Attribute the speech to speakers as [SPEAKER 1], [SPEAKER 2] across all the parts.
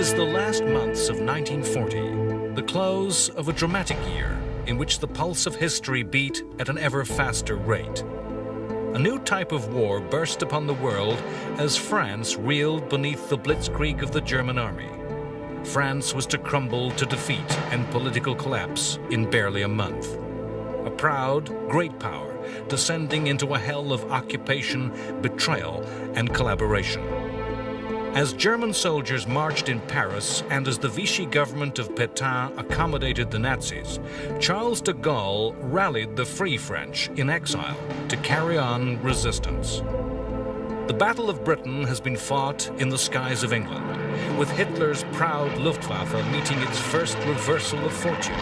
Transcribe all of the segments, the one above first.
[SPEAKER 1] is the last months of 1940, the close of a dramatic year in which the pulse of history beat at an ever faster rate. A new type of war burst upon the world as France reeled beneath the blitzkrieg of the German army. France was to crumble to defeat and political collapse in barely a month. A proud, great power descending into a hell of occupation, betrayal, and collaboration. As German soldiers marched in Paris and as the Vichy government of Pétain accommodated the Nazis, Charles de Gaulle rallied the Free French in exile to carry on resistance. The Battle of Britain has been fought in the skies of England, with Hitler's proud Luftwaffe meeting its first reversal of fortune.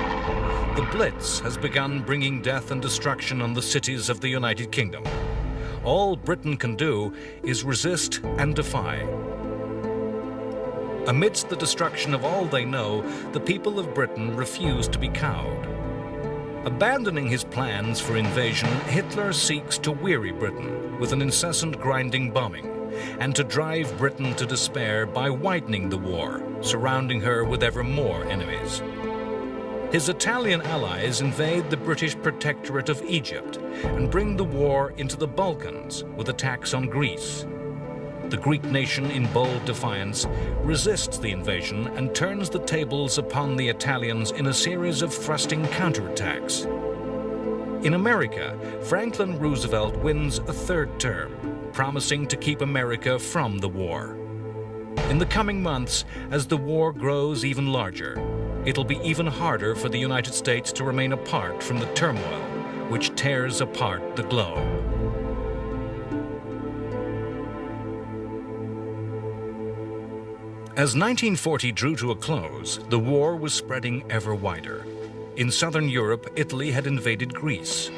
[SPEAKER 1] The Blitz has begun bringing death and destruction on the cities of the United Kingdom. All Britain can do is resist and defy. Amidst the destruction of all they know, the people of Britain refuse to be cowed. Abandoning his plans for invasion, Hitler seeks to weary Britain with an incessant grinding bombing, and to drive Britain to despair by widening the war, surrounding her with ever more enemies. His Italian allies invade the British protectorate of Egypt and bring the war into the Balkans with attacks on Greece. The Greek nation, in bold defiance, resists the invasion and turns the tables upon the Italians in a series of thrusting counterattacks. In America, Franklin Roosevelt wins a third term, promising to keep America from the war. In the coming months, as the war grows even larger, it'll be even harder for the United States to remain apart from the turmoil which tears apart the globe. As 1940 drew to a close, the war was spreading ever wider. In southern Europe, Italy had invaded Greece.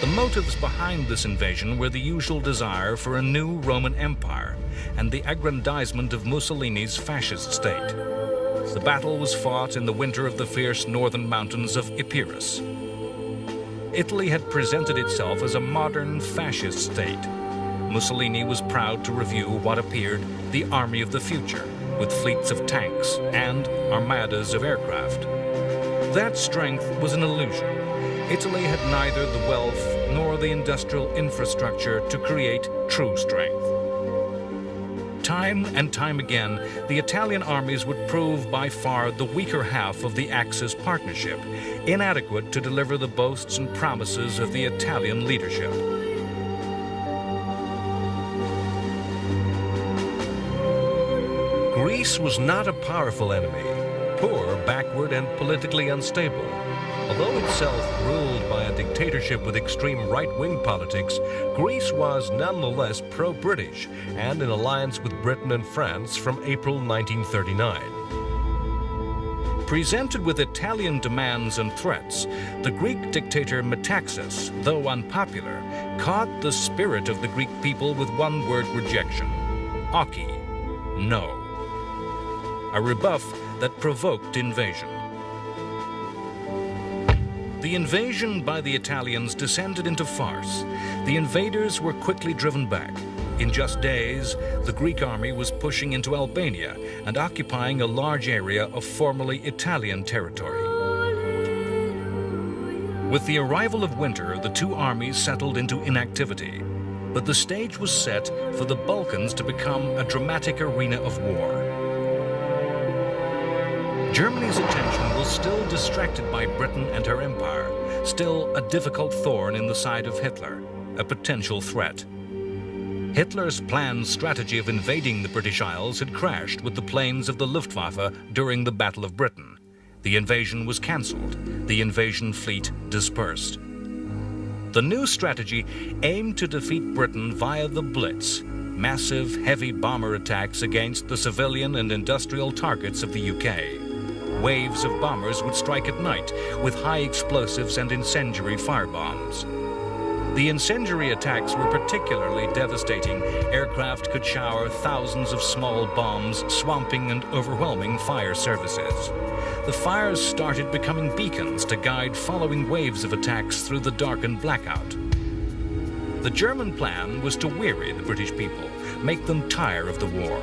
[SPEAKER 1] The motives behind this invasion were the usual desire for a new Roman Empire and the aggrandizement of Mussolini's fascist state. The battle was fought in the winter of the fierce northern mountains of Epirus. Italy had presented itself as a modern fascist state. Mussolini was proud to review what appeared the army of the future, with fleets of tanks and armadas of aircraft. That strength was an illusion. Italy had neither the wealth nor the industrial infrastructure to create true strength. Time and time again, the Italian armies would prove by far the weaker half of the Axis partnership, inadequate to deliver the boasts and promises of the Italian leadership. Greece was not a powerful enemy, poor, backward, and politically unstable. Although itself ruled by a dictatorship with extreme right-wing politics, Greece was nonetheless pro-British and in alliance with Britain and France from April 1939. Presented with Italian demands and threats, the Greek dictator Metaxas, though unpopular, caught the spirit of the Greek people with one-word rejection: "Aki," no. A rebuff that provoked invasion. The invasion by the Italians descended into farce. The invaders were quickly driven back. In just days, the Greek army was pushing into Albania and occupying a large area of formerly Italian territory. With the arrival of winter, the two armies settled into inactivity, but the stage was set for the Balkans to become a dramatic arena of war. Germany's attention was still distracted by Britain and her empire, still a difficult thorn in the side of Hitler, a potential threat. Hitler's planned strategy of invading the British Isles had crashed with the planes of the Luftwaffe during the Battle of Britain. The invasion was cancelled. The invasion fleet dispersed. The new strategy aimed to defeat Britain via the Blitz, massive, heavy bomber attacks against the civilian and industrial targets of the UK. Waves of bombers would strike at night with high explosives and incendiary firebombs. The incendiary attacks were particularly devastating. Aircraft could shower thousands of small bombs, swamping and overwhelming fire services. The fires started becoming beacons to guide following waves of attacks through the darkened blackout. The German plan was to weary the British people, make them tire of the war.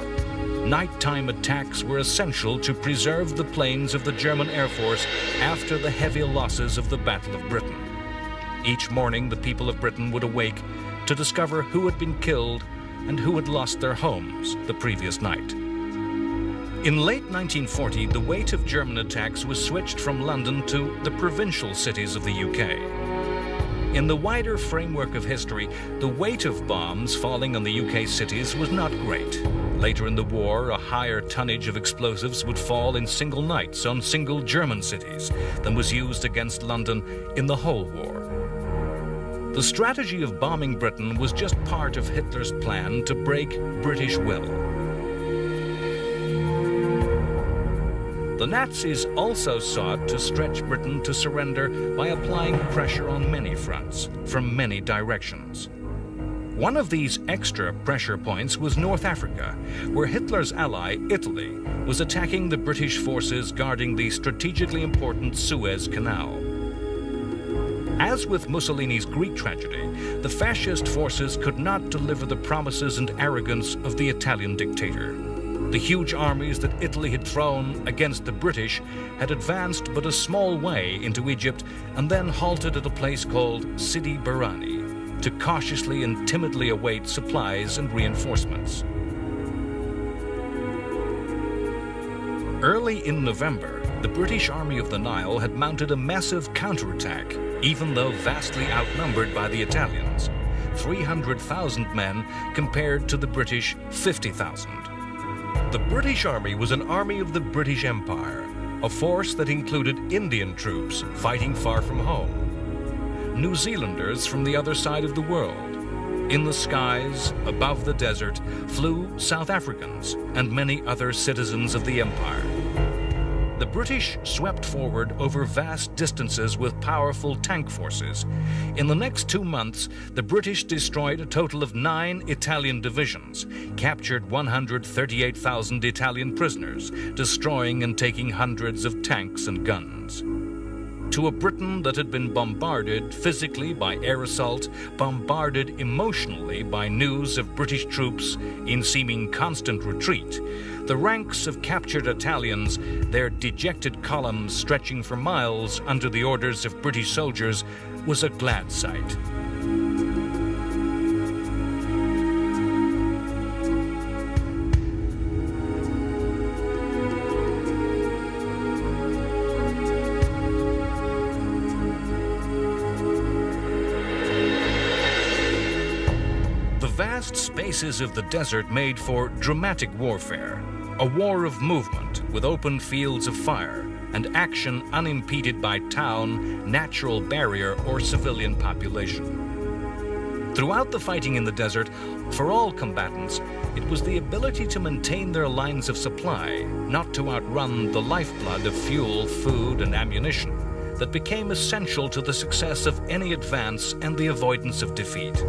[SPEAKER 1] Nighttime attacks were essential to preserve the planes of the German Air Force after the heavy losses of the Battle of Britain. Each morning, the people of Britain would awake to discover who had been killed and who had lost their homes the previous night. In late 1940, the weight of German attacks was switched from London to the provincial cities of the UK. In the wider framework of history, the weight of bombs falling on the UK cities was not great. Later in the war, a higher tonnage of explosives would fall in single nights on single German cities than was used against London in the whole war. The strategy of bombing Britain was just part of Hitler's plan to break British will. The Nazis also sought to stretch Britain to surrender by applying pressure on many fronts, from many directions. One of these extra pressure points was North Africa, where Hitler's ally, Italy, was attacking the British forces guarding the strategically important Suez Canal. As with Mussolini's Greek tragedy, the fascist forces could not deliver the promises and arrogance of the Italian dictator. The huge armies that Italy had thrown against the British had advanced but a small way into Egypt and then halted at a place called Sidi Barrani to cautiously and timidly await supplies and reinforcements. Early in November, the British Army of the Nile had mounted a massive counterattack, even though vastly outnumbered by the Italians, 300,000 men compared to the British 50,000.
[SPEAKER 2] The British Army was an army of the British Empire, a force that included Indian troops fighting far from home,
[SPEAKER 1] New Zealanders from the other side of the world. In the skies, above the desert, flew South Africans and many other citizens of the empire. The British swept forward over vast distances with powerful tank forces. In the next 2 months, the British destroyed a total of 9 Italian divisions, captured 138,000 Italian prisoners, destroying and taking hundreds of tanks and guns. To a Britain that had been bombarded physically by air assault, bombarded emotionally by news of British troops in seeming constant retreat, the ranks of captured Italians, their dejected columns stretching for miles under the orders of British soldiers, was a glad sight. The vast spaces of the desert made for dramatic warfare, a war of movement with open fields of fire and action unimpeded by town, natural barrier, or civilian population. Throughout the fighting in the desert, for all combatants, it was the ability to maintain their lines of supply, not to outrun the lifeblood of fuel, food, and ammunition, that became essential to the success of any advance and the avoidance of defeat.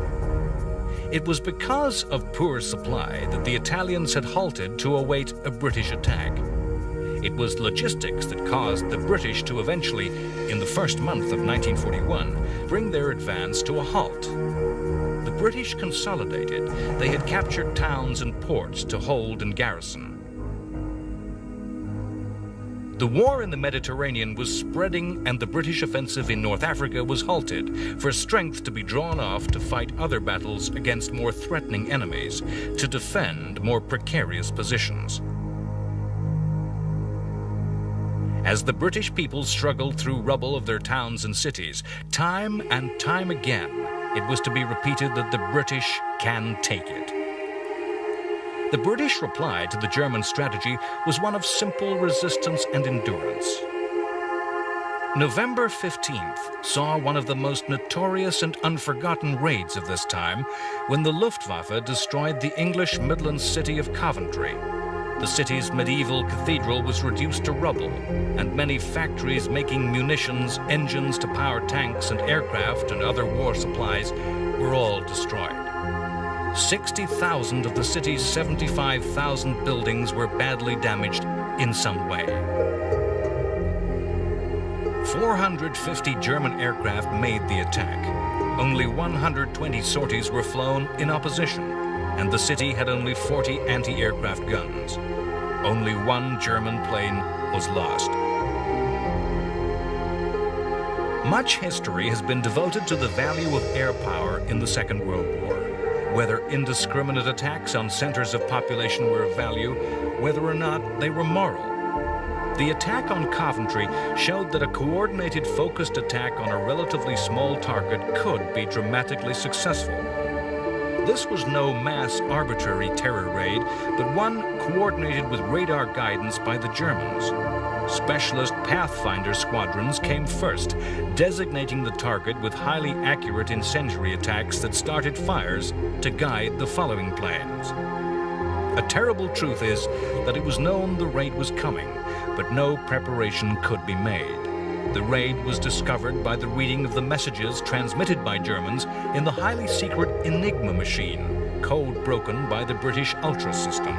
[SPEAKER 1] It was because of poor supply that the Italians had halted to await a British attack. It was logistics that caused the British to eventually, in the first month of 1941, bring their advance to a halt. The British consolidated. They had captured towns and ports to hold and garrison. The war in the Mediterranean was spreading, and the British offensive in North Africa was halted, for strength to be drawn off to fight other battles against more threatening enemies, to defend more precarious positions. As the British people struggled through rubble of their towns and cities, time and time again, it was to be repeated that the British can take it. The British reply to the German strategy was one of simple resistance and endurance. November 15th saw one of the most notorious and unforgotten raids of this time, when the Luftwaffe destroyed the English Midlands city of Coventry. The city's medieval cathedral was reduced to rubble, and many factories making munitions, engines to power tanks and aircraft and other war supplies were all destroyed. 60,000 of the city's 75,000 buildings were badly damaged in some way. 450 German aircraft made the attack. Only 120 sorties were flown in opposition. and the city had only 40 anti-aircraft guns. Only one German plane was lost. Much history has been devoted to the value of air power in the Second World War. Whether indiscriminate attacks on centers of population were of value, whether or not they were moral. The attack on Coventry showed that a coordinated, focused attack on a relatively small target could be dramatically successful. This was no mass arbitrary terror raid, but one coordinated with radar guidance by the Germans. Specialist Pathfinder squadrons came first, designating the target with highly accurate incendiary attacks that started fires to guide the following planes. A terrible truth is that it was known the raid was coming, but no preparation could be made. The raid was discovered by the reading of the messages transmitted by Germans in the highly secret Enigma machine, code broken by the British Ultra system.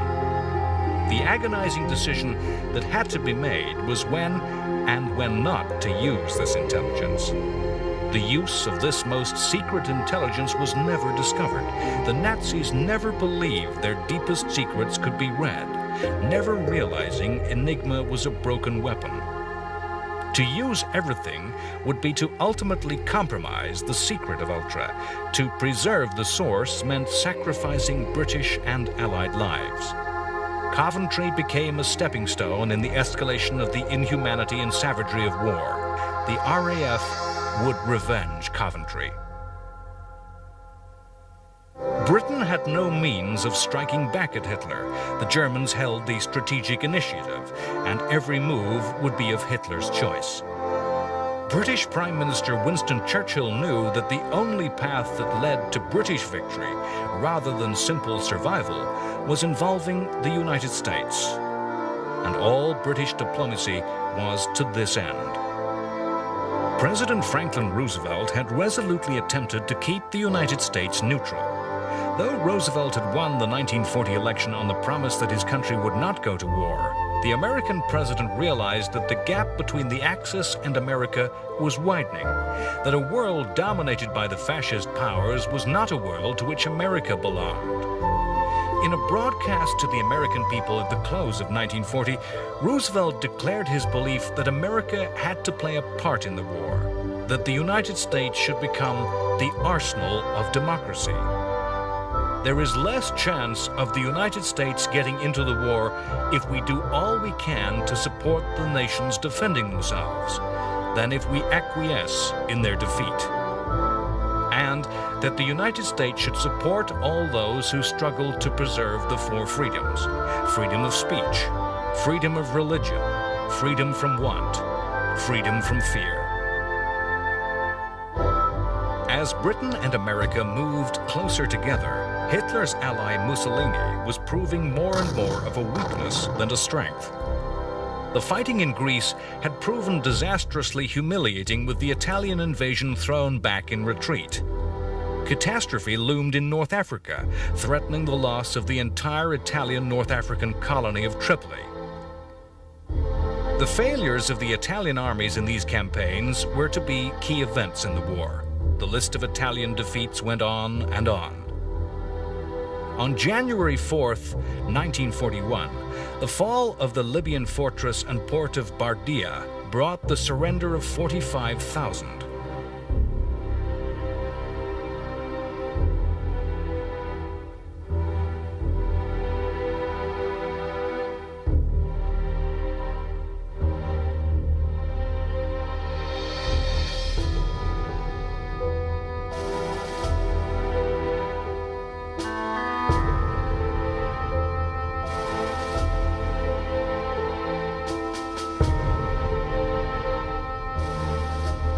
[SPEAKER 1] The agonizing decision that had to be made was when and when not to use this intelligence. The use of this most secret intelligence was never discovered. The Nazis never believed their deepest secrets could be read, never realizing Enigma was a broken weapon. To use everything would be to ultimately compromise the secret of Ultra. To preserve the source meant sacrificing British and Allied lives. Coventry became a stepping stone in the escalation of the inhumanity and savagery of war. The RAF would revenge Coventry. Britain had no means of striking back at Hitler. The Germans held the strategic initiative, and every move would be of Hitler's choice. British Prime Minister Winston Churchill knew that the only path that led to British victory, rather than simple survival, was involving the United States. And all British diplomacy was to this end. President Franklin Roosevelt had resolutely attempted to keep the United States neutral. Though Roosevelt had won the 1940 election on the promise that his country would not go to war, the American president realized that the gap between the Axis and America was widening, that a world dominated by the fascist powers was not a world to which America belonged. In a broadcast to the American people at the close of 1940, Roosevelt declared his belief that America had to play a part in the war, that the United States should become the arsenal of democracy. There is less chance of the United States getting into the war if we do all we can to support the nations defending themselves than if we acquiesce in their defeat. And that the United States should support all those who struggle to preserve the four freedoms: freedom of speech, freedom of religion, freedom from want, freedom from fear. As Britain and America moved closer together, Hitler's ally Mussolini was proving more and more of a weakness than a strength. The fighting in Greece had proven disastrously humiliating, with the Italian invasion thrown back in retreat. Catastrophe loomed in North Africa, threatening the loss of the entire Italian North African colony of Tripoli. The failures of the Italian armies in these campaigns were to be key events in the war. The list of Italian defeats went on and on. On January 4th, 1941, the fall of the Libyan fortress and port of Bardia brought the surrender of 45,000.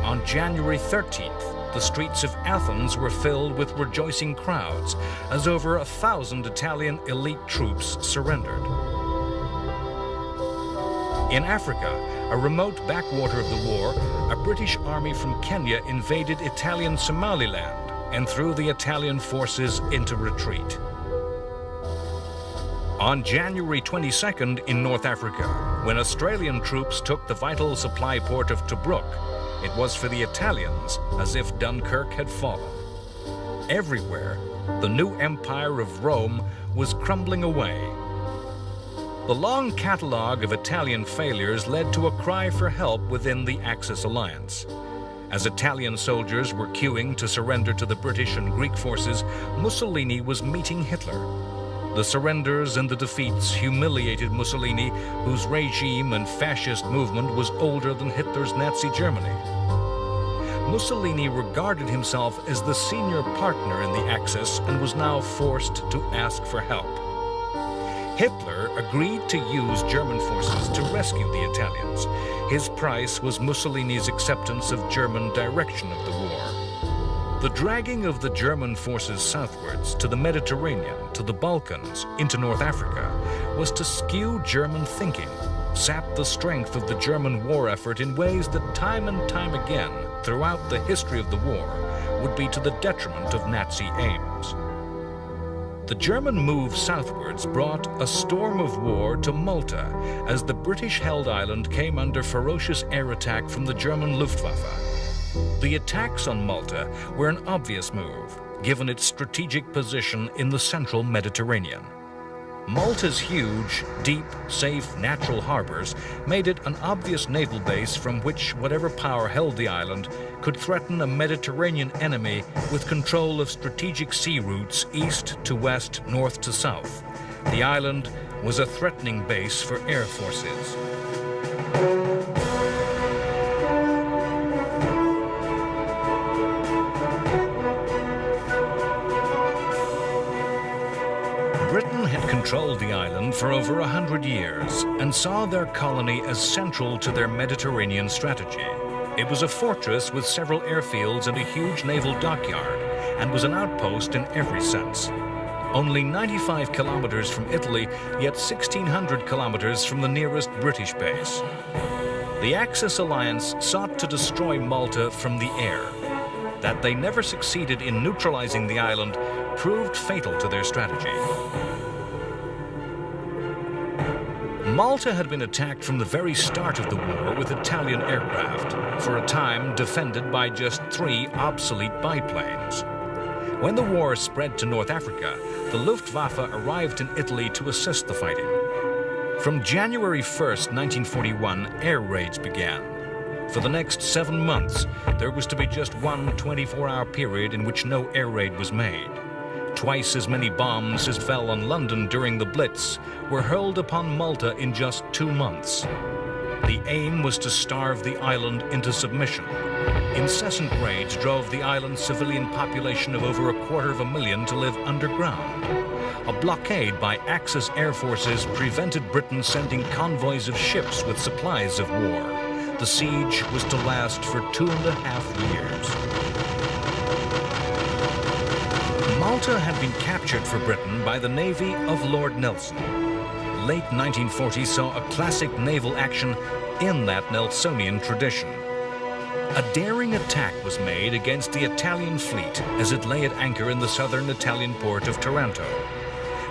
[SPEAKER 1] On January 13th, the streets of Athens were filled with rejoicing crowds as over 1,000 Italian elite troops surrendered. In Africa, a remote backwater of the war, a British army from Kenya invaded Italian Somaliland and threw the Italian forces into retreat. On January 22nd in North Africa, when Australian troops took the vital supply port of Tobruk, it was for the Italians as if Dunkirk had fallen. Everywhere, The new empire of Rome was crumbling away. The long catalogue of Italian failures led to a cry for help within the Axis alliance. As Italian soldiers were queuing to surrender to the British and Greek forces, Mussolini was meeting Hitler. The surrenders and the defeats humiliated Mussolini, whose regime and fascist movement was older than Hitler's Nazi Germany. Mussolini regarded himself as the senior partner in the Axis and was now forced to ask for help. Hitler agreed to use German forces to rescue the Italians. His price was Mussolini's acceptance of German direction of the war. The dragging of the German forces southwards to the Mediterranean, to the Balkans, into North Africa, was to skew German thinking, sap the strength of the German war effort in ways that time and time again, throughout the history of the war, would be to the detriment of Nazi aims. The German move southwards brought a storm of war to Malta as the British-held island came under ferocious air attack from the German Luftwaffe. The attacks on Malta were an obvious move, given its strategic position in the central Mediterranean. Malta's huge, deep, safe natural harbors made it an obvious naval base from which whatever power held the island could threaten a Mediterranean enemy with control of strategic sea routes east to west, north to south. The island was a threatening base for air forces. Britain had controlled the island for over 100 years and saw their colony as central to their Mediterranean strategy. It was a fortress with several airfields and a huge naval dockyard, and was an outpost in every sense. Only 95 kilometers from Italy, yet 1,600 kilometers from the nearest British base. The Axis alliance sought to destroy Malta from the air. That they never succeeded in neutralizing the island proved fatal to their strategy. Malta had been attacked from the very start of the war with Italian aircraft, for a time defended by just 3 obsolete biplanes. When the war spread to North Africa, the Luftwaffe arrived in Italy to assist the fighting. From January 1st, 1941, air raids began. For the next 7 months, there was to be just one 24-hour period in which no air raid was made. Twice as many bombs as fell on London during the Blitz were hurled upon Malta in just 2 months. The aim was to starve the island into submission. Incessant raids drove the island's civilian population of over 250,000 to live underground. A blockade by Axis air forces prevented Britain sending convoys of ships with supplies of war. The siege was to last for 2.5 years. Malta had been captured for Britain by the navy of Lord Nelson. Late 1940s saw a classic naval action in that Nelsonian tradition. A daring attack was made against the Italian fleet as it lay at anchor in the southern Italian port of Taranto.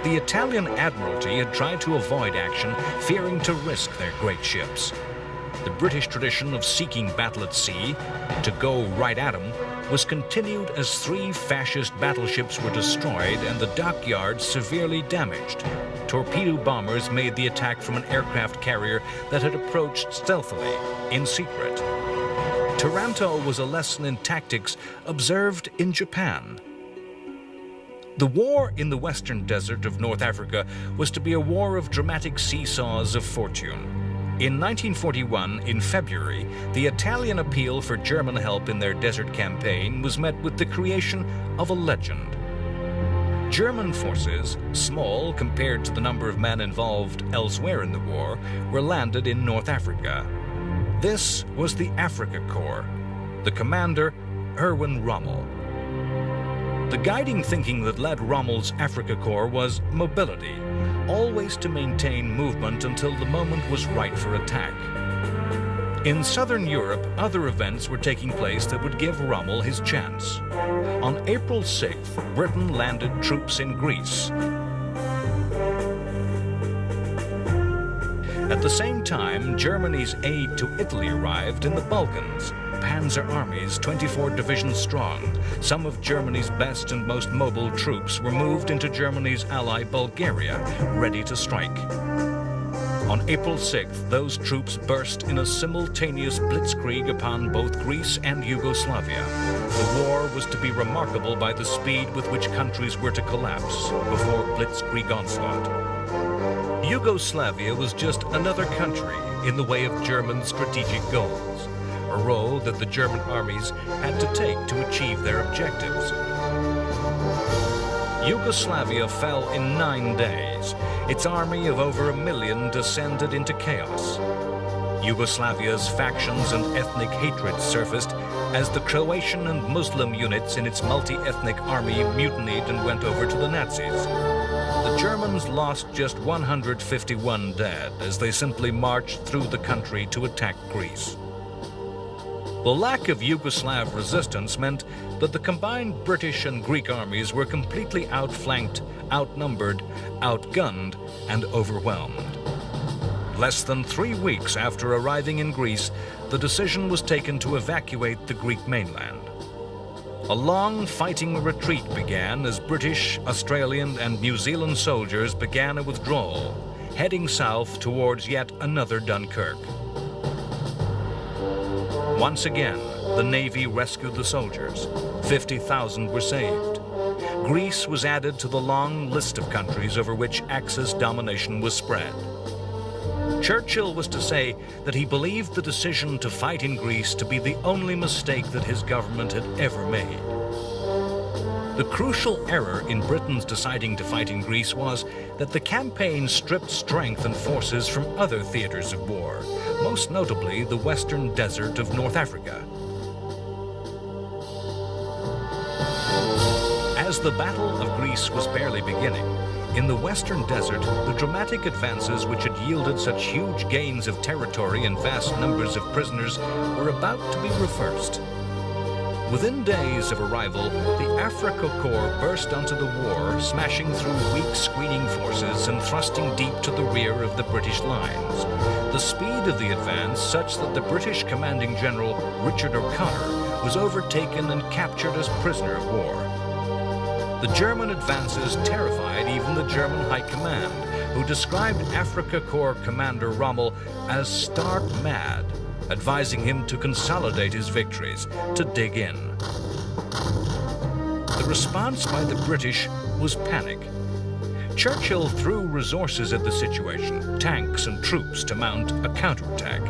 [SPEAKER 1] The Italian Admiralty had tried to avoid action, fearing to risk their great ships. The British tradition of seeking battle at sea, to go right at 'em, was continued as 3 fascist battleships were destroyed and the dockyard severely damaged. Torpedo bombers made the attack from an aircraft carrier that had approached stealthily, in secret. Taranto was a lesson in tactics observed in Japan. The war in the western desert of North Africa was to be a war of dramatic seesaws of fortune. In 1941, in February, the Italian appeal for German help in their desert campaign was met with the creation of a legend. German forces, small compared to the number of men involved elsewhere in the war, were landed in North Africa. This was the Africa Corps, the commander, Erwin Rommel. The guiding thinking that led Rommel's Africa Corps was mobility, always to maintain movement until the moment was right for attack. In southern Europe, other events were taking place that would give Rommel his chance. On April 6th, Britain landed troops in Greece. At At the same time, Germany's aid to Italy arrived in the Balkans. Panzer armies, 24 divisions strong, some of Germany's best and most mobile troops were moved into Germany's ally Bulgaria, ready to strike. On April 6th, those troops burst in a simultaneous blitzkrieg upon both Greece and Yugoslavia. The war was to be remarkable by the speed with which countries were to collapse before blitzkrieg onslaught. Yugoslavia was just another country in the way of German strategic goals, a role that the German armies had to take to achieve their objectives. Yugoslavia fell in 9 days. Its army of over 1 million descended into chaos. Yugoslavia's factions and ethnic hatred surfaced as the Croatian and Muslim units in its multi-ethnic army mutinied and went over to the Nazis. The Germans lost just 151 dead as they simply marched through the country to attack Greece. The lack of Yugoslav resistance meant that the combined British and Greek armies were completely outflanked, outnumbered, outgunned, and overwhelmed. Less than 3 weeks after arriving in Greece, the decision was taken to evacuate the Greek mainland. A long fighting retreat began as British, Australian, and New Zealand soldiers began a withdrawal, heading south towards yet another Dunkirk. Once again, the Navy rescued the soldiers. 50,000 were saved. Greece was added to the long list of countries over which Axis domination was spread. Churchill was to say that he believed the decision to fight in Greece to be the only mistake that his government had ever made. The crucial error in Britain's deciding to fight in Greece was that the campaign stripped strength and forces from other theaters of war, most notably the western desert of North Africa. As the Battle of Greece was barely beginning, in the western desert, the dramatic advances which had yielded such huge gains of territory and vast numbers of prisoners were about to be reversed. Within days of arrival, the Africa Corps burst onto the war, smashing through weak screening forces and thrusting deep to the rear of the British lines. The speed of the advance such that the British commanding general Richard O'Connor was overtaken and captured as prisoner of war. The German advances terrified even the German High Command, who described Africa Corps Commander Rommel as stark mad, advising him to consolidate his victories, to dig in. The response by the British was panic. Churchill threw resources at the situation, tanks and troops to mount a counterattack.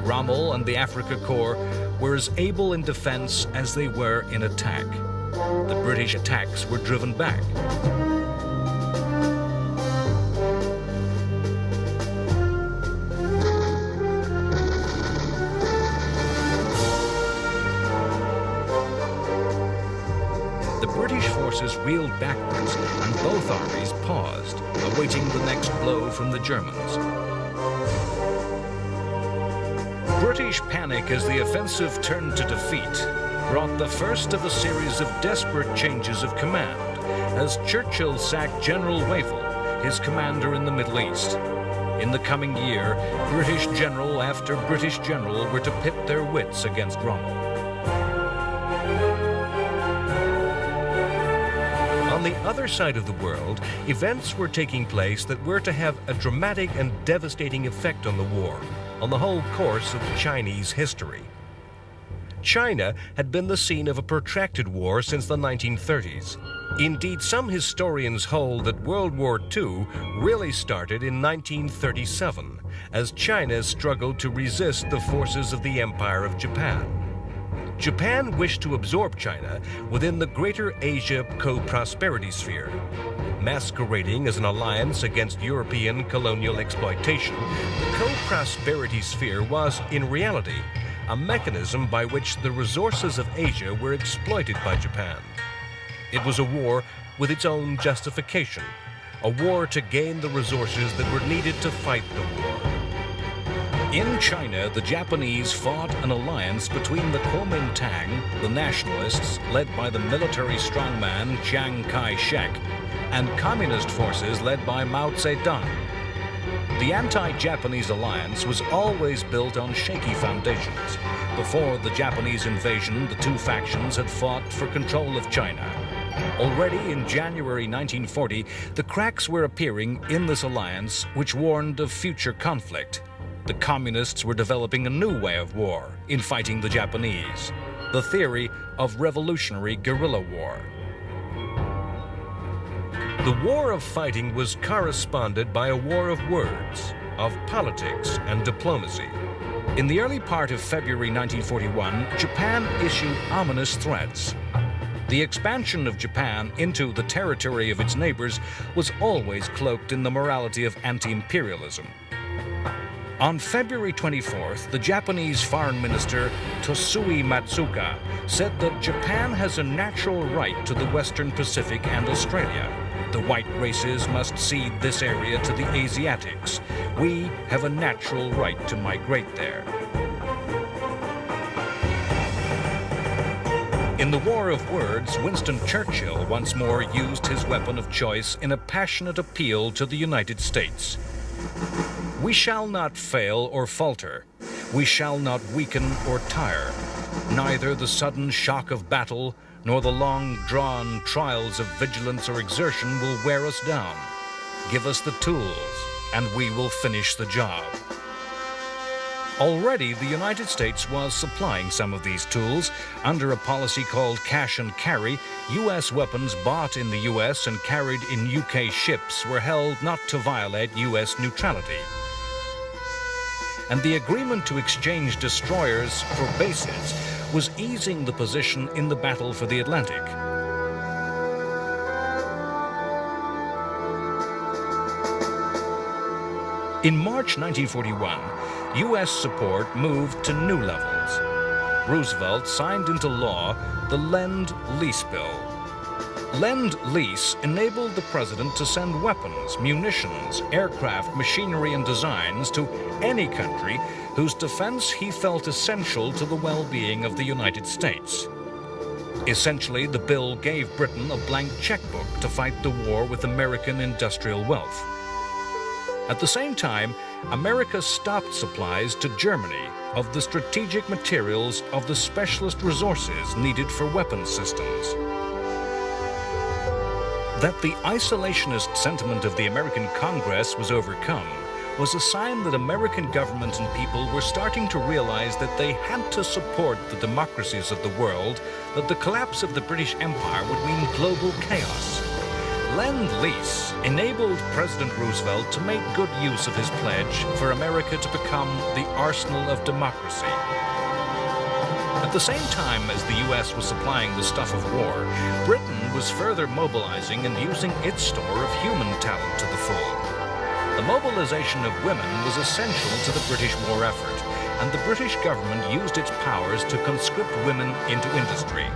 [SPEAKER 1] Rommel and the Africa Corps were as able in defense as they were in attack. The British attacks were driven back. The British forces reeled backwards and both armies paused, awaiting the next blow from the Germans. British panic as the offensive turned to defeat brought the first of a series of desperate changes of command as Churchill sacked General Wavell, his commander in the Middle East. In the coming year, British general after British general were to pit their wits against Rommel. On the other side of the world, events were taking place that were to have a dramatic and devastating effect on the war, on the whole course of Chinese history. China had been the scene of a protracted war since the 1930s. Indeed, some historians hold that World War II really started in 1937, as China struggled to resist the forces of the Empire of Japan. Japan wished to absorb China within the Greater Asia Co-Prosperity Sphere. Masquerading as an alliance against European colonial exploitation, the Co-Prosperity Sphere was, in reality, a mechanism by which the resources of Asia were exploited by Japan. It was a war with its own justification, a war to gain the resources that were needed to fight the war. In China, the Japanese fought an alliance between the Kuomintang, the nationalists, led by the military strongman Chiang Kai-shek, and communist forces led by Mao Zedong. The anti-Japanese alliance was always built on shaky foundations. Before the Japanese invasion, the two factions had fought for control of China. Already in January 1940, the cracks were appearing in this alliance, which warned of future conflict. The communists were developing a new way of war in fighting the Japanese, the theory of revolutionary guerrilla war.
[SPEAKER 2] The war of fighting was corresponded by a war of words, of politics and diplomacy.
[SPEAKER 1] In the early part of February 1941, Japan issued ominous threats. The expansion of Japan into the territory of its neighbors was always cloaked in the morality of anti-imperialism. On February 24th, the Japanese Foreign Minister Tosui Matsuoka said that Japan has a natural right to the Western Pacific and Australia. The white races must cede this area to the Asiatics. We have a natural right to migrate there. In the War of Words, Winston Churchill once more used his weapon of choice in a passionate appeal to the United States. We shall not fail or falter. We shall not weaken or tire. Neither the sudden shock of battle nor the long-drawn trials of vigilance or exertion will wear us down. Give us the tools, and we will finish the job. Already, the United States was supplying some of these tools. Under a policy called cash and carry, U.S. weapons bought in the U.S. and carried in U.K. ships were held not to violate U.S. neutrality. And the agreement to exchange destroyers for bases was easing the position in the battle for the Atlantic. In March 1941, U.S. support moved to new levels. Roosevelt signed into law the Lend-Lease Bill. Lend-Lease enabled the president to send weapons, munitions, aircraft, machinery, and designs to any country whose defense he felt essential to the well-being of the United States. Essentially, the bill gave Britain a blank checkbook to fight the war with American industrial wealth. At the same time, America stopped supplies to Germany of the strategic materials of the specialist resources needed for weapons systems. That the isolationist sentiment of the American Congress was overcome was a sign that American government and people were starting to realize that they had to support the democracies of the world, that the collapse of the British Empire would mean global chaos. Lend-Lease enabled President Roosevelt to make good use of his pledge for America to become the arsenal of democracy. At the same time as the U.S. was supplying the stuff of war, Britain was further mobilizing and using its store of human talent to the full. The mobilization of women was essential to the British war effort, and the British government used its powers to conscript women into industry.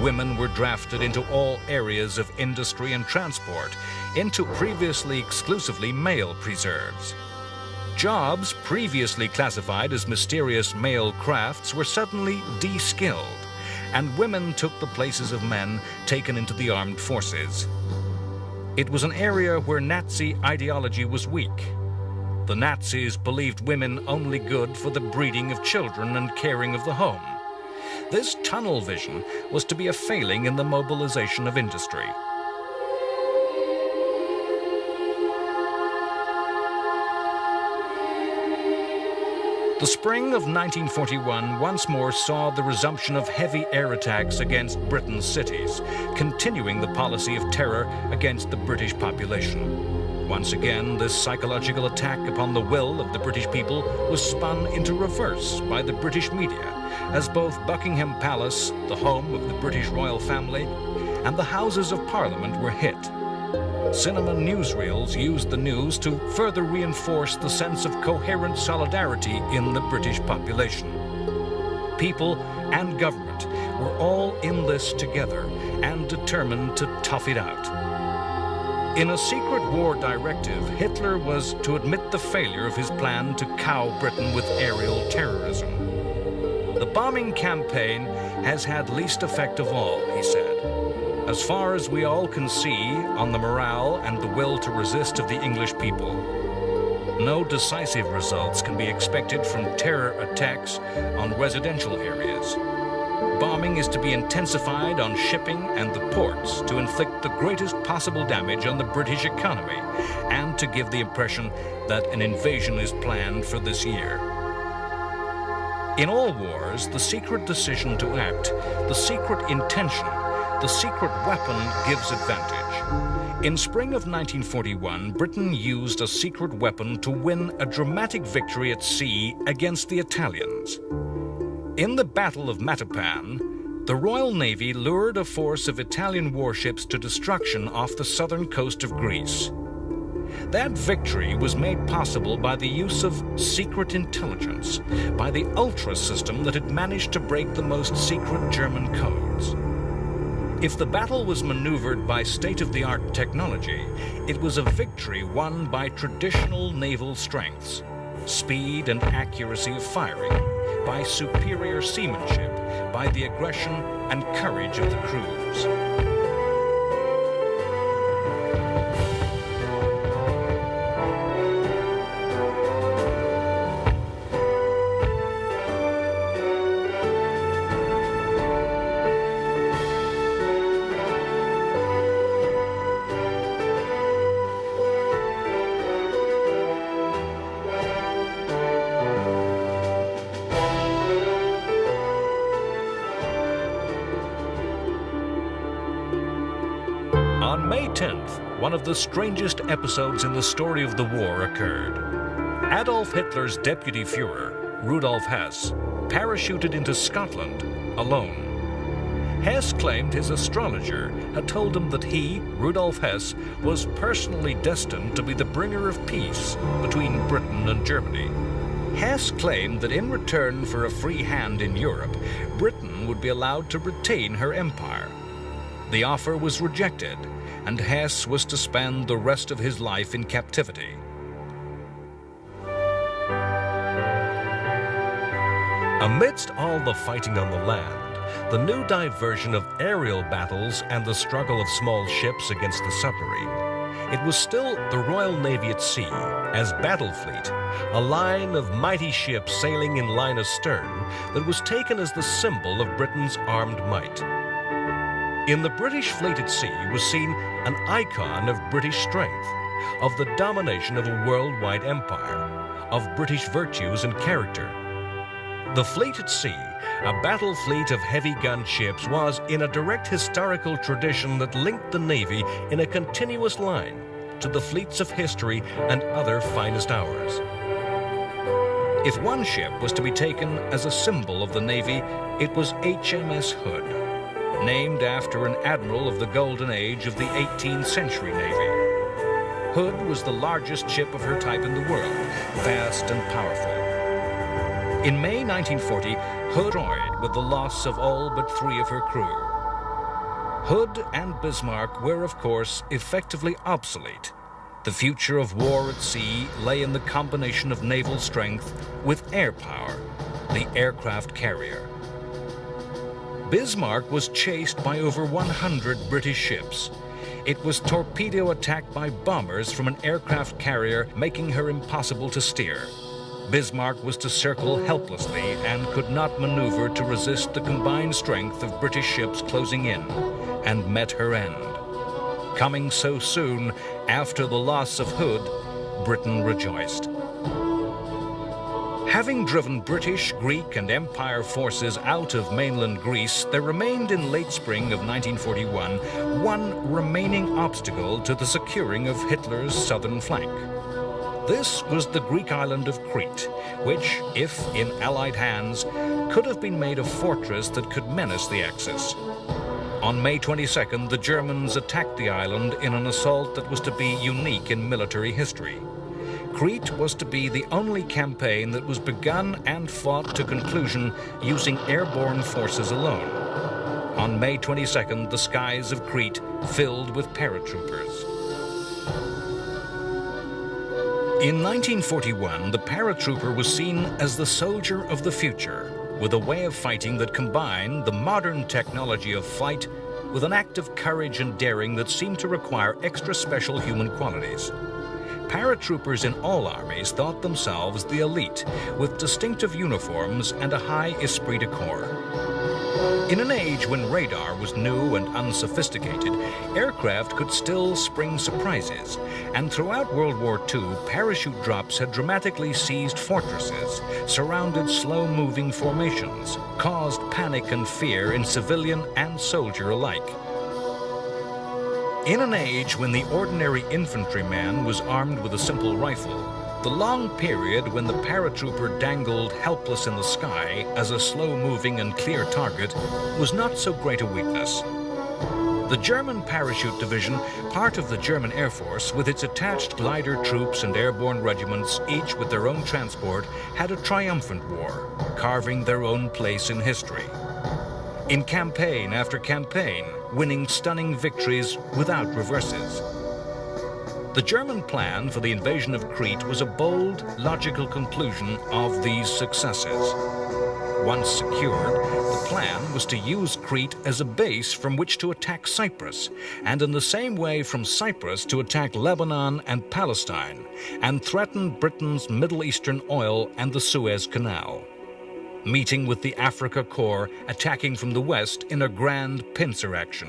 [SPEAKER 1] Women were drafted into all areas of industry and transport, into previously exclusively male preserves. Jobs previously classified as mysterious male crafts were suddenly de-skilled, and women took the places of men taken into the armed forces. It was an area where Nazi ideology was weak. The Nazis believed women only good for the breeding of children and caring of the home. This tunnel vision was to be a failing in the mobilization of industry. The spring of 1941 once more saw the resumption of heavy air attacks against Britain's cities, continuing the policy of terror against the British population. Once again, this psychological attack upon the will of the British people was spun into reverse by the British media, as both Buckingham Palace, the home of the British royal family, and the Houses of Parliament were hit. Cinema newsreels used the news to further reinforce the sense of coherent solidarity in the British population. People and government were all in this together and determined to tough it out. In a secret war directive, Hitler was to admit the failure of his plan to cow Britain with aerial terrorism. The bombing campaign has had least effect of all, he said. As far as we all can see on the morale and the will to resist of the English people. No decisive results can be expected from terror attacks on residential areas. Bombing is to be intensified on shipping and the ports to inflict the greatest possible damage on the British economy and to give the impression that an invasion is planned for this year. In all wars, the secret decision to act, the secret intention, the secret weapon gives advantage. In spring of 1941, Britain used a secret weapon to win a dramatic victory at sea against the Italians. In the Battle of Matapan, the Royal Navy lured a force of Italian warships to destruction off the southern coast of Greece. That victory was made possible by the use of secret intelligence, by the Ultra system that had managed to break the most secret German codes. If the battle was maneuvered by state-of-the-art technology, it was a victory won by traditional naval strengths, speed and accuracy of firing, by superior seamanship, by the aggression and courage of the crews. On May 10th, one of the strangest episodes in the story of the war occurred. Adolf Hitler's deputy Führer, Rudolf Hess, parachuted into Scotland alone. Hess claimed his astrologer had told him that he, Rudolf Hess, was personally destined to be the bringer of peace between Britain and Germany. Hess claimed that in return for a free hand in Europe, Britain would be allowed to retain her empire. The offer was rejected, and Hess was to spend the rest of his life in captivity.
[SPEAKER 2] Amidst all the fighting on the land, the new diversion of aerial battles and the struggle of small ships against the submarine, it was still the Royal Navy at sea, as battle fleet, a line of mighty ships sailing in line astern that was taken as the symbol of Britain's armed might. In the British fleet at sea was seen an icon of British strength, of the domination of a worldwide empire, of British virtues and character. The fleet at sea, a battle fleet of heavy gun ships, was in a direct historical tradition that linked the Navy in a continuous line to the fleets of history and other finest hours. If one ship was to be taken as a symbol of the Navy, it was HMS Hood, named after an admiral of the golden age of the 18th century Navy. Hood was the largest ship of her type in the world, vast and powerful. In May 1940, Hood died with the loss of all but 3 of her crew. Hood and Bismarck were, of course, effectively obsolete. The future of war at sea lay in the combination of naval strength with air power, the aircraft carrier. Bismarck was chased by over 100 British ships. It was torpedo attacked by bombers from an aircraft carrier, making her impossible to steer. Bismarck was to circle helplessly and could not maneuver to resist the combined strength of British ships closing in, and met her end. Coming so soon after the loss of Hood, Britain rejoiced. Having driven British, Greek, and Empire forces out of mainland Greece, there remained in late spring of 1941 one remaining obstacle to the securing of Hitler's southern flank. This was the Greek island of Crete, which, if in Allied hands, could have been made a fortress that could menace the Axis. On May 22nd, the Germans attacked the island in an assault that was to be unique in military history. Crete was to be the only campaign that was begun and fought to conclusion using airborne forces alone. On May 22nd, the skies of Crete filled with paratroopers. In 1941, the paratrooper was seen as the soldier of the future, with a way of fighting that combined the modern technology of flight with an act of courage and daring that seemed to require extra special human qualities.
[SPEAKER 1] paratroopers in all armies thought themselves the elite, with distinctive uniforms and a high esprit de corps. In an age when radar was new and unsophisticated, aircraft could still spring surprises, and throughout World War II, parachute drops had dramatically seized fortresses, surrounded slow-moving formations, caused panic and fear in civilian and soldier alike. In an age when the ordinary infantryman was armed with a simple rifle, the long period when the paratrooper dangled helpless in the sky as a slow-moving and clear target was not so great a weakness. The German Parachute Division, part of the German Air Force, with its attached glider troops and airborne regiments, each with their own transport, had a triumphant war, carving their own place in history. In campaign after campaign, winning stunning victories without reverses. The German plan for the invasion of Crete was a bold, logical conclusion of these successes. Once secured, the plan was to use Crete as a base from which to attack Cyprus, and in the same way from Cyprus to attack Lebanon and Palestine, and threaten Britain's Middle Eastern oil and the Suez Canal. Meeting with the Africa Corps, attacking from the west in a grand pincer action.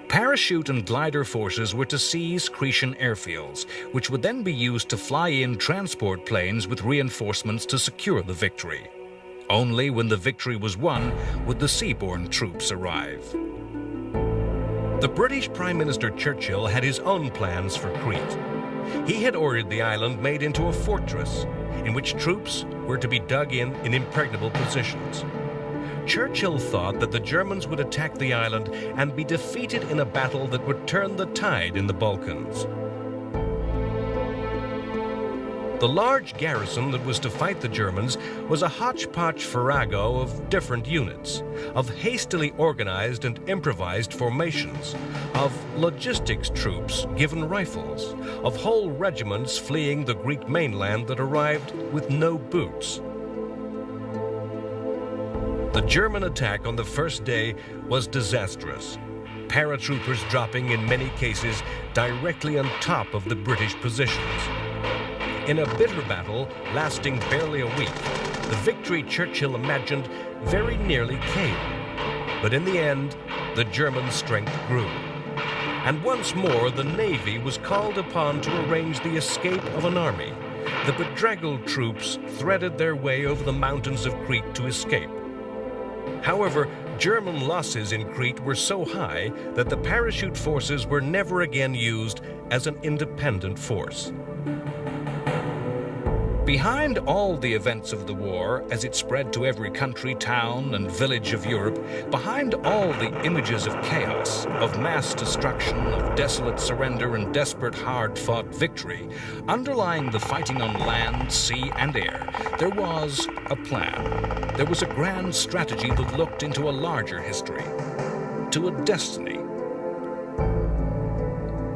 [SPEAKER 1] Parachute and glider forces were to seize Cretan airfields, which would then be used to fly in transport planes with reinforcements to secure the victory. Only when the victory was won would the seaborne troops arrive.
[SPEAKER 2] The British Prime Minister Churchill had his own plans for Crete. He had ordered the island made into a fortress, in which troops were to be dug in impregnable positions. Churchill thought that the Germans would attack the island and be defeated in a battle that would turn the tide in the Balkans. The large garrison that was to fight the Germans was a hodgepodge farrago of different units, of hastily organized and improvised formations, of logistics troops given rifles, of whole regiments fleeing the Greek mainland that arrived with no boots. The German attack on the first day was disastrous, paratroopers dropping in many cases directly on top of the British positions. In a bitter battle lasting barely a week, the victory Churchill imagined very nearly came. But in the end, the German strength grew. And once more, the Navy was called upon to arrange the escape of an army. The bedraggled troops threaded their way over the mountains of Crete to escape. However, German losses in Crete were so high that the parachute forces were never again used as an independent force.
[SPEAKER 1] Behind all the events of the war, as it spread to every country, town, and village of Europe, behind all the images of chaos, of mass destruction, of desolate surrender and desperate hard-fought victory, underlying the fighting on land, sea, and air, there was a plan. There was a grand strategy that looked into a larger history, to a destiny.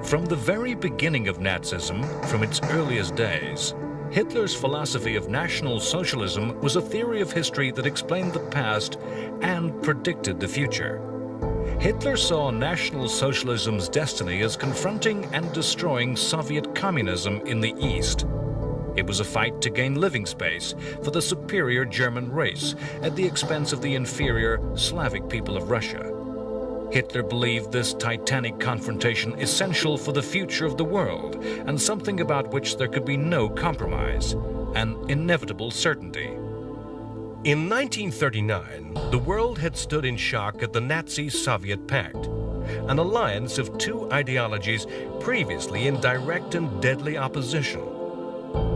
[SPEAKER 1] From the very beginning of Nazism, from its earliest days, Hitler's philosophy of National Socialism was a theory of history that explained the past and predicted the future. Hitler saw National Socialism's destiny as confronting and destroying Soviet communism in the East. It was a fight to gain living space for the superior German race at the expense of the inferior Slavic people of Russia. Hitler believed this titanic confrontation essential for the future of the world, and something about which there could be no compromise, an inevitable certainty.
[SPEAKER 2] In 1939, the world had stood in shock at the Nazi-Soviet Pact, an alliance of two ideologies previously in direct and deadly opposition.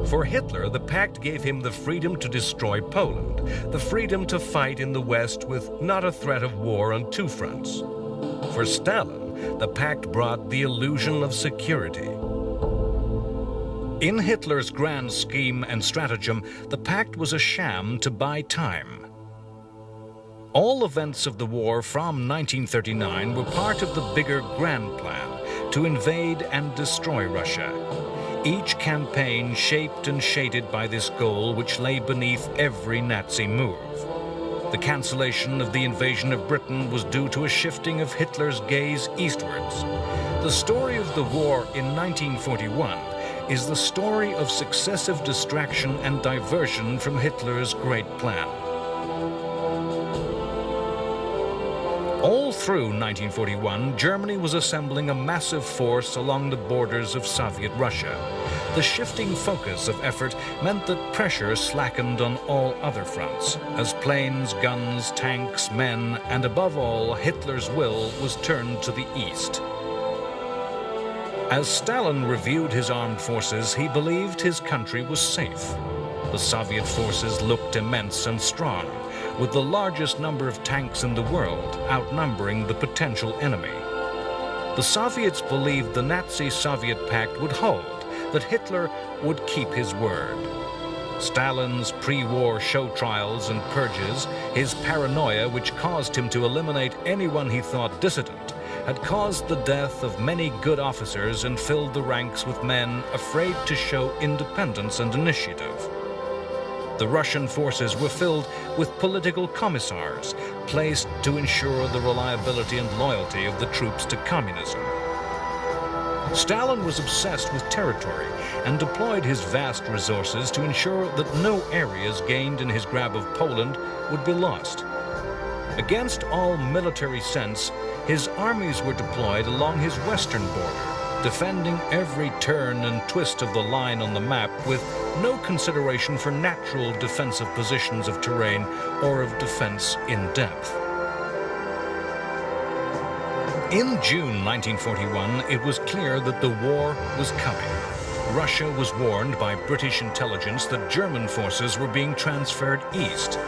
[SPEAKER 2] For Hitler, the pact gave him the freedom to destroy Poland, the freedom to fight in the West with not a threat of war on two fronts. For Stalin, the pact brought the illusion of security.
[SPEAKER 1] In Hitler's grand scheme and stratagem, the pact was a sham to buy time. All events of the war from 1939 were part of the bigger grand plan to invade and destroy Russia. Each campaign shaped and shaded by this goal which lay beneath every Nazi move. The cancellation of the invasion of Britain was due to a shifting of Hitler's gaze eastwards. The The story of the war in 1941 is the story of successive distraction and diversion from Hitler's great plan. All through 1941, Germany was assembling a massive force along the borders of Soviet Russia. The shifting focus of effort meant that pressure slackened on all other fronts, as planes, guns, tanks, men, and above all, Hitler's will was turned to the east. As Stalin reviewed his armed forces, he believed his country was safe. The Soviet forces looked immense and strong, with the largest number of tanks in the world outnumbering the potential enemy. The Soviets believed the Nazi-Soviet pact would hold, that Hitler would keep his word. Stalin's pre-war show trials and purges, his paranoia which caused him to eliminate anyone he thought dissident, had caused the death of many good officers and filled the ranks with men afraid to show independence and initiative. The Russian forces were filled with political commissars, placed to ensure the reliability and loyalty of the troops to communism. Stalin was obsessed with territory and deployed his vast resources to ensure that no areas gained in his grab of Poland would be lost. Against all military sense, his armies were deployed along his western border, defending every turn and twist of the line on the map with no consideration for natural defensive positions of terrain or of defense in depth. In June 1941, it was clear that the war was coming. Russia was warned by British intelligence that German forces were being transferred east,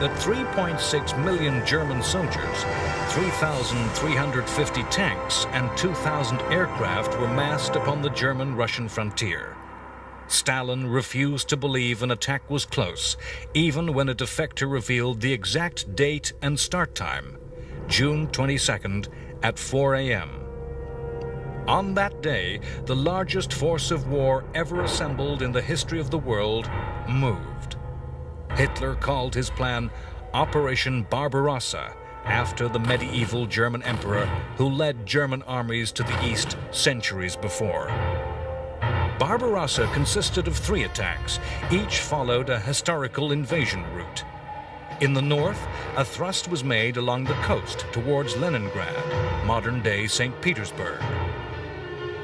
[SPEAKER 1] that 3.6 million German soldiers, 3,350 tanks, and 2,000 aircraft were massed upon the German-Russian frontier. Stalin refused to believe an attack was close, even when a defector revealed the exact date and start time, June 22nd at 4 a.m. On that day, the largest force of war ever assembled in the history of the world moved. Hitler called his plan Operation Barbarossa, after the medieval German emperor who led German armies to the east centuries before. Barbarossa consisted of 3 attacks. Each followed a historical invasion route. In the north, a thrust was made along the coast towards Leningrad, modern-day St. Petersburg.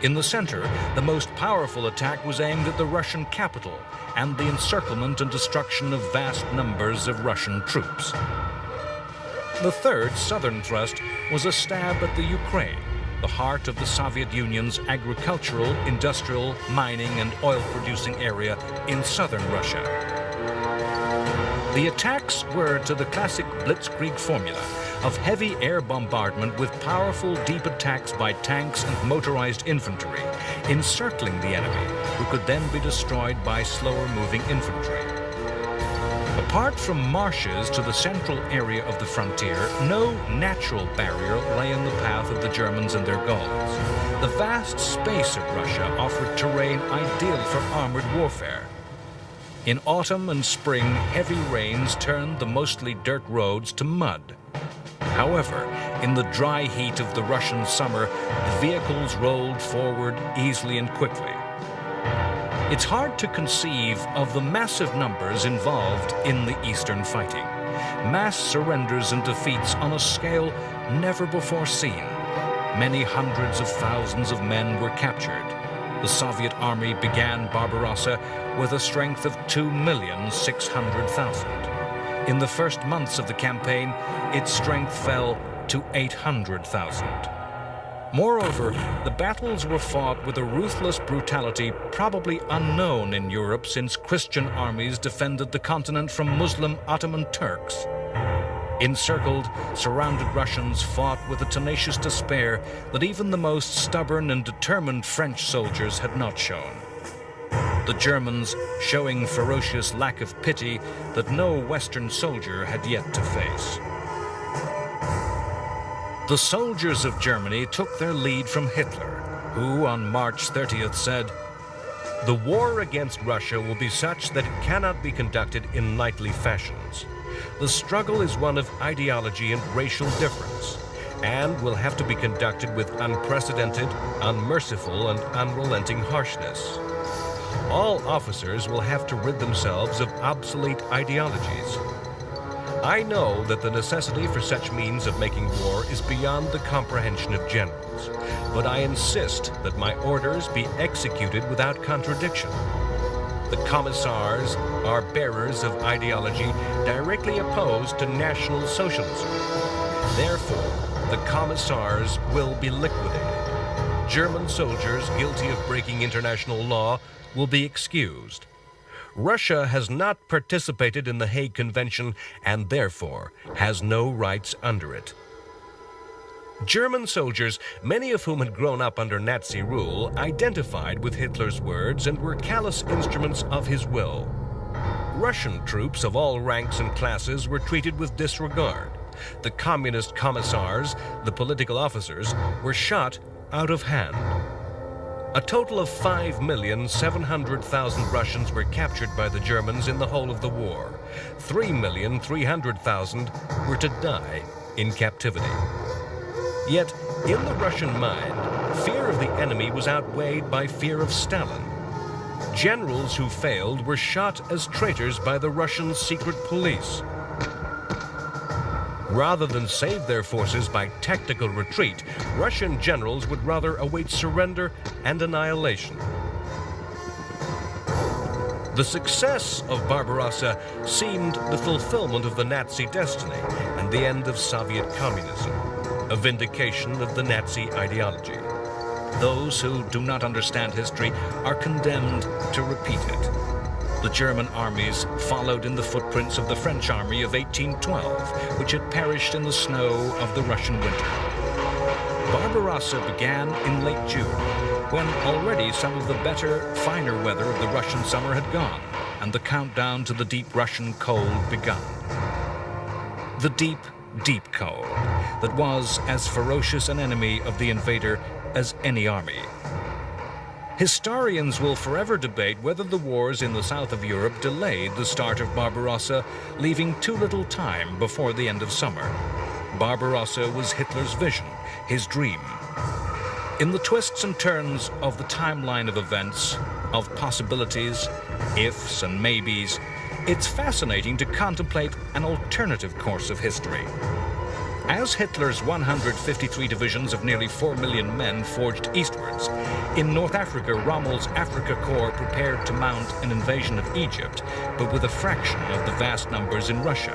[SPEAKER 1] In the center, the most powerful attack was aimed at the Russian capital and the encirclement and destruction of vast numbers of Russian troops. The third, southern thrust, was a stab at the Ukraine, the heart of the Soviet Union's agricultural, industrial, mining, and oil-producing area in southern Russia. The attacks were to the classic blitzkrieg formula of heavy air bombardment with powerful deep attacks by tanks and motorized infantry, encircling the enemy, who could then be destroyed by slower-moving infantry. Apart from marshes to the central area of the frontier, no natural barrier lay in the path of the Germans and their goals. The vast space of Russia offered terrain ideal for armored warfare. In autumn and spring, heavy rains turned the mostly dirt roads to mud. However, in the dry heat of the Russian summer, the vehicles rolled forward easily and quickly. It's hard to conceive of the massive numbers involved in the eastern fighting. Mass surrenders and defeats on a scale never before seen. Many hundreds of thousands of men were captured. The Soviet army began Barbarossa with a strength of 2,600,000. In the first months of the campaign, its strength fell to 800,000. Moreover, the battles were fought with a ruthless brutality probably unknown in Europe since Christian armies defended the continent from Muslim Ottoman Turks. Encircled, surrounded Russians fought with a tenacious despair that even the most stubborn and determined French soldiers had not shown. The Germans showing ferocious lack of pity that no Western soldier had yet to face. The soldiers of Germany took their lead from Hitler, who on March 30th said, "The war against Russia will be such that it cannot be conducted in knightly fashions. The struggle is one of ideology and racial difference.
[SPEAKER 2] and will have to be conducted with unprecedented, unmerciful, and unrelenting harshness. All officers will have to rid themselves of obsolete ideologies. I know that the necessity for such means of making war is beyond the comprehension of generals, but I insist that my orders be executed without contradiction. The commissars are bearers of ideology directly opposed to National Socialism. Therefore, the commissars will be liquidated. German soldiers guilty of breaking international law will be excused. Russia has not participated in the Hague Convention and therefore has no rights under it. German soldiers, many of whom had grown up under Nazi rule, identified with Hitler's words and were callous instruments of his will. Russian troops of all ranks and classes were treated with disregard. The communist commissars, the political officers, were shot out of hand. A total of 5,700,000 Russians were captured by the Germans in the whole of the war. 3,300,000 were to die in captivity. Yet, in the Russian mind, fear of the enemy was outweighed by fear of Stalin. Generals who failed were shot as traitors by the Russian secret police. Rather than save their forces by tactical retreat, Russian generals would rather await surrender and annihilation. The success of Barbarossa seemed the fulfillment of the Nazi destiny and the end of Soviet communism, a vindication of the Nazi ideology.
[SPEAKER 1] Those who do not understand history are condemned to repeat it. The German armies followed in the footprints of the French army of 1812, which had perished in the snow of the Russian winter. Barbarossa began in late June, when already some of the better, finer weather of the Russian summer had gone, and the countdown to the deep Russian cold begun. The deep, deep cold that was as ferocious an enemy of the invader as any army. Historians will forever debate whether the wars in the south of Europe delayed the start of Barbarossa, leaving too little time before the end of summer. Barbarossa was Hitler's vision, his dream. In the twists and turns of the timeline of events, of possibilities, ifs and maybes, it's fascinating to contemplate an alternative course of history. As Hitler's 153 divisions of nearly 4 million men forged eastwards, in North Africa, Rommel's Africa Corps prepared to mount an invasion of Egypt, but with a fraction of the vast numbers in Russia.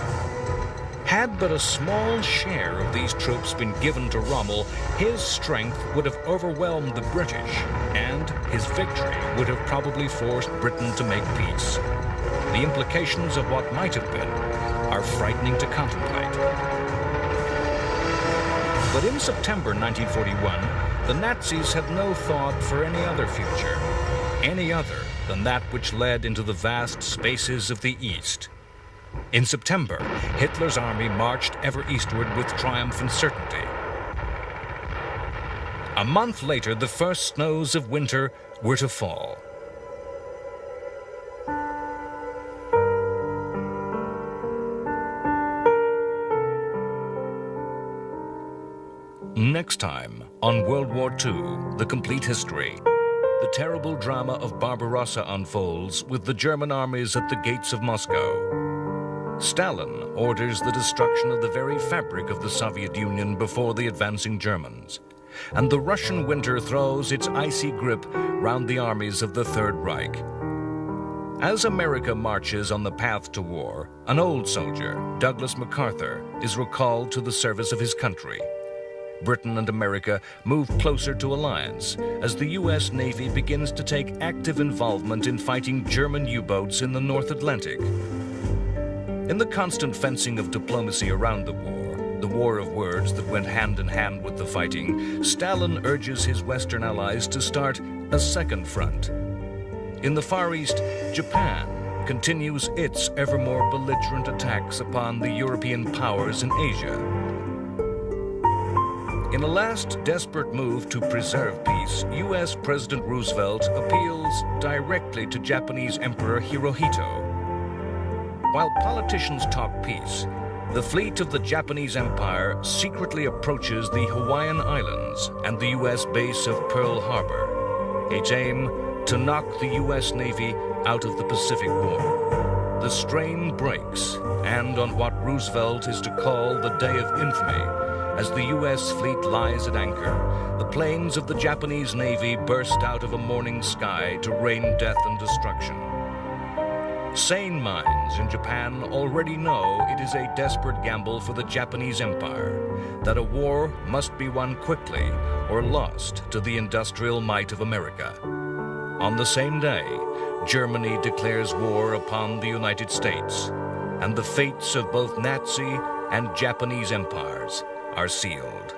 [SPEAKER 1] Had but a small share of these troops been given to Rommel, his strength would have overwhelmed the British, and his victory would have probably forced Britain to make peace. The implications of what might have been are frightening to contemplate. But in September 1941, the Nazis had no thought for any other future, any other than that which led into the vast spaces of the East. In September, Hitler's army marched ever eastward with triumphant certainty. A month later, the first snows of winter were to fall. Next time on World War II, The Complete History, the terrible drama of Barbarossa unfolds with the German armies at the gates of Moscow. Stalin orders the destruction of the very fabric of the Soviet Union before the advancing Germans, and the Russian winter throws its icy grip round the armies of the Third Reich. As America marches on the path to war, an old soldier, Douglas MacArthur, is recalled to the service of his country. Britain and America move closer to alliance as the U.S. Navy begins to take active involvement in fighting German U-boats in the North Atlantic. In the constant fencing of diplomacy around the war of words that went hand in hand with the fighting, Stalin urges his Western allies to start a second front. In the Far East, Japan continues its ever more belligerent attacks upon the European powers in Asia. In a last desperate move to preserve peace, U.S. President Roosevelt appeals directly to Japanese Emperor Hirohito. While politicians talk peace, The fleet of the Japanese Empire secretly approaches the Hawaiian Islands and the U.S. base of Pearl Harbor. Its aim, to knock the U.S. Navy out of the Pacific War. The strain breaks, and on what Roosevelt is to call the Day of Infamy, as the U.S. fleet lies at anchor, the planes of the Japanese Navy burst out of a morning sky to rain death and destruction. Sane minds in Japan already know it is a desperate gamble for the Japanese Empire, that a war must be won quickly or lost to the industrial might of America. On the same day, Germany declares war upon the United States, and the fates of both Nazi and Japanese empires are sealed.